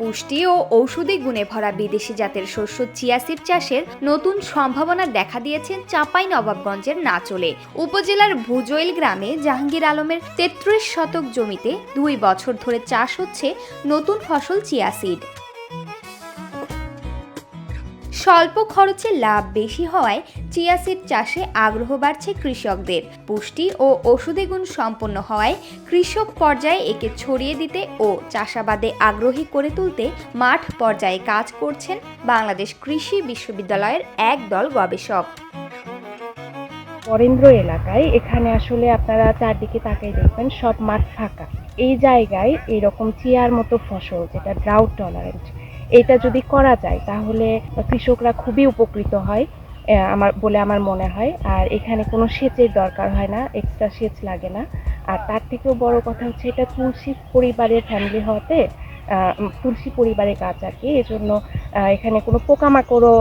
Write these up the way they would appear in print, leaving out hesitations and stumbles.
পুষ্টি ও ঔষধি গুণে ভরা বিদেশি জাতের শস্য চিয়া সিড চাষের নতুন সম্ভাবনা দেখা দিয়েছে চাঁপাইনবাবগঞ্জের নাচলে। উপজেলার ভুজইল গ্রামে জাহাঙ্গীর আলমের ৩৩ শতক জমিতে ২ বছর ধরে চাষ হচ্ছে নতুন ফসল চিয়া সিড। স্বল্প খরচে লাভ বেশি হওয়ায় চিয়া সিড চাষে আগ্রহ বাড়ছে কৃষকদের। পুষ্টি ও ঔষধি গুণ সম্পন্ন হওয়ায় কৃষক পর্যায়ে একে ছড়িয়ে দিতে ও চাষাবাদে আগ্রহী করে তুলতে মাঠ পর্যায়ে কাজ করছেন বাংলাদেশ কৃষি বিশ্ববিদ্যালয়ের একদল গবেষক। বরেন্দ্র এলাকায় এখানে আসলে আপনারা চারদিকে তাকিয়ে দেখবেন সব মাঠ ফাঁকা। এই জায়গায় এরকম চিয়ার মতো ফসল যেটা ড্রাউট টলারেন্ট, এটা যদি করা যায় তাহলে কৃষকরা খুবই উপকৃত হয় আমার মনে হয়। আর এখানে কোনো সেচের দরকার হয় না, এক্সট্রা সেচ লাগে না। আর তার থেকেও বড় কথা হচ্ছে এটা তুলসী পরিবারের ফ্যামিলি হওয়াতে তুলসী পরিবারের গাছ আর কি, এজন্য এখানে কোনো পোকামাকড়ও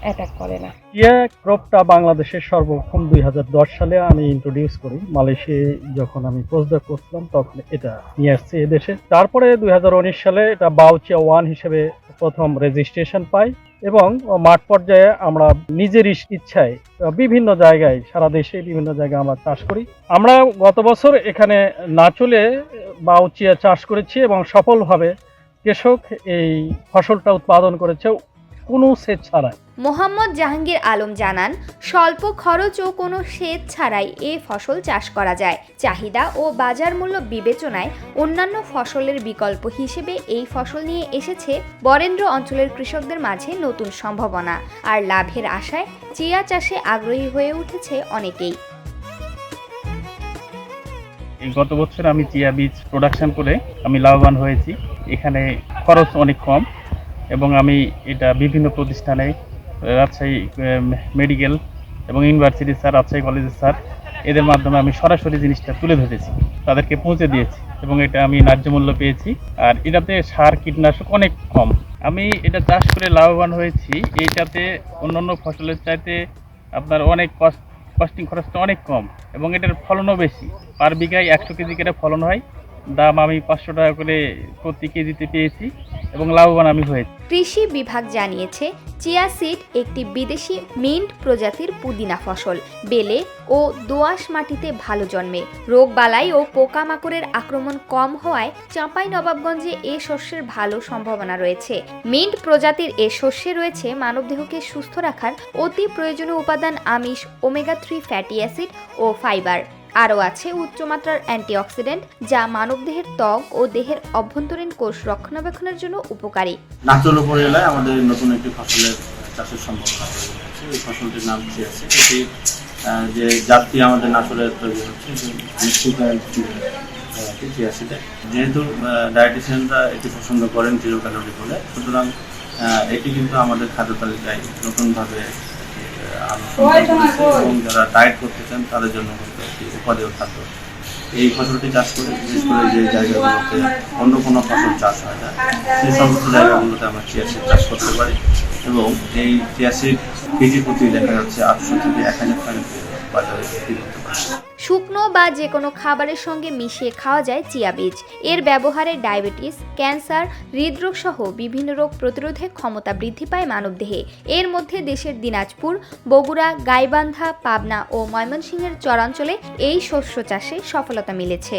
অ্যাটাক করে না। চিয়া ক্রপটা বাংলাদেশের সর্বপ্রথম 2010 সালে আমি ইন্ট্রোডিউস করি। মালয়েশিয়ায় যখন আমি পোস্টডক করছিলাম তখন এটা নিয়ে আসছে এদেশে। তারপরে 2019 সালে এটা বাউচিয়া 1 হিসেবে প্রথম রেজিস্ট্রেশন পাই এবং মাঠ পর্যায়ে আমরা নিজের ইচ্ছায় বিভিন্ন জায়গায়, সারা দেশে বিভিন্ন জায়গায় আমরা চাষ করি। আমরা গত বছর এখানে নাচলে বাউচিয়া চাষ করেছি এবং সফলভাবে কৃষক এই ফসলটা উৎপাদন করেছে কোনো সেচ ছাড়াই। মোহাম্মদ জাহাঙ্গীর আলম জানান, স্বল্প খরচ ও কোনো সেচ ছাড়াই এ ফসল চাষ করা যায়। চাহিদা ও বাজার মূল্য বিবেচনায় অন্যান্য ফসলের বিকল্প হিসেবে এই ফসল নিয়ে এসেছে বরেন্দ্র অঞ্চলের কৃষকদের মাঝে নতুন সম্ভাবনা। আর লাভের আশায় চিয়া চাষে আগ্রহী হয়ে উঠেছে অনেকেই। গত বছর আমি চিয়া বীজ প্রোডাকশন করে আমি লাভবান হয়েছি। এখানে খরচ অনেক কম এবং আমি এটা বিভিন্ন প্রতিষ্ঠানে, রাজশাহী মেডিকেল এবং ইউনিভার্সিটি স্যার, রাজশাহী কলেজের স্যার, এদের মাধ্যমে আমি সরাসরি জিনিসটা তুলে ধরেছি, তাদেরকে পৌঁছে দিয়েছি এবং এটা আমি ন্যায্য মূল্য পেয়েছি। আর এটাতে সার কীটনাশক অনেক কম। আমি এটা চাষ করে লাভবান হয়েছি। এইটাতে অন্যান্য ফসলের চাইতে আপনার অনেক কস্টিং খরচটা অনেক কম এবং এটার ফলনও বেশি। পার বিঘায় 100 কেজি করে ফলন হয়। দাম আমি 500 টাকা করে প্রতি কেজিতে পেয়েছি এবং লাভবান আমি হয়েছি। কৃষি বিভাগ জানিয়েছে, চিয়া সিড একটি বিদেশি মিন্ট প্রজাতির পুদিনা ফসল। বেলে ও দোআঁশ মাটিতে ভালো জন্মে। রোগবালাই ও পোকামাকড়ের আক্রমণ কম হওয়ায় চাঁপাইনবাবগঞ্জে এ শস্যের ভালো সম্ভাবনা রয়েছে। মিন্ট প্রজাতির এ শস্যে রয়েছে মানবদেহকে সুস্থ রাখার অতি প্রয়োজনীয় উপাদান আমিষ, ওমেগা 3 ফ্যাটি অ্যাসিড ও ফাইবার। আরও আছে উচ্চমাত্রার অ্যান্টিঅক্সিডেন্ট, যা মানবদেহের ত্বক ও দেহের অভ্যন্তরীণ কোষ রক্ষণাবেক্ষণের জন্য উপকারী। নাচল উপজেলায় আমাদের নতুন একটি ফসলের চাষের সম্ভাবনা তৈরি হচ্ছে। এই ফসলটির নাম চিয়া সিড। এটি যে জাতটি আমাদের নাচলে তৈরি হচ্ছে চিয়া সিডে, যেহেতু ডায়েটিশিয়ানরা এটি পছন্দ করেন 0 ক্যালোরি বলে, সুতরাং এটি কিন্তু আমাদের খাদ্য তালিকায় নতুনভাবে এবং যারা ডায়েট করতে চান তাদের জন্য কিন্তু একটি উপাদেয় খাদ্য। এই ফসলটি চাষ করে বিশেষ করে যে জায়গাগুলোতে অন্য কোনো ফসল চাষ হয় না, সেই সমস্ত জায়গাগুলোতে আমরা চিয়া সিড চাষ করতে পারি এবং এই চিয়া সিড কেজি প্রতি দেখা যাচ্ছে 800 থেকে 1000 টাকা বাজারে বিক্রি করতে পারি। শুকনো বা যে কোনো খাবারের সঙ্গে মিশিয়ে খাওয়া যায় চিয়া বীজ। এর ব্যবহারে ডায়াবেটিস, ক্যান্সার, হৃদরোগ সহ বিভিন্ন রোগ প্রতিরোধে ক্ষমতা বৃদ্ধি পায় মানবদেহে। এর মধ্যে দেশের দিনাজপুর, বগুড়া, গাইবান্ধা, পাবনা ও ময়মনসিংহের চরাঞ্চলে এই শস্য চাষে সফলতা মিলেছে।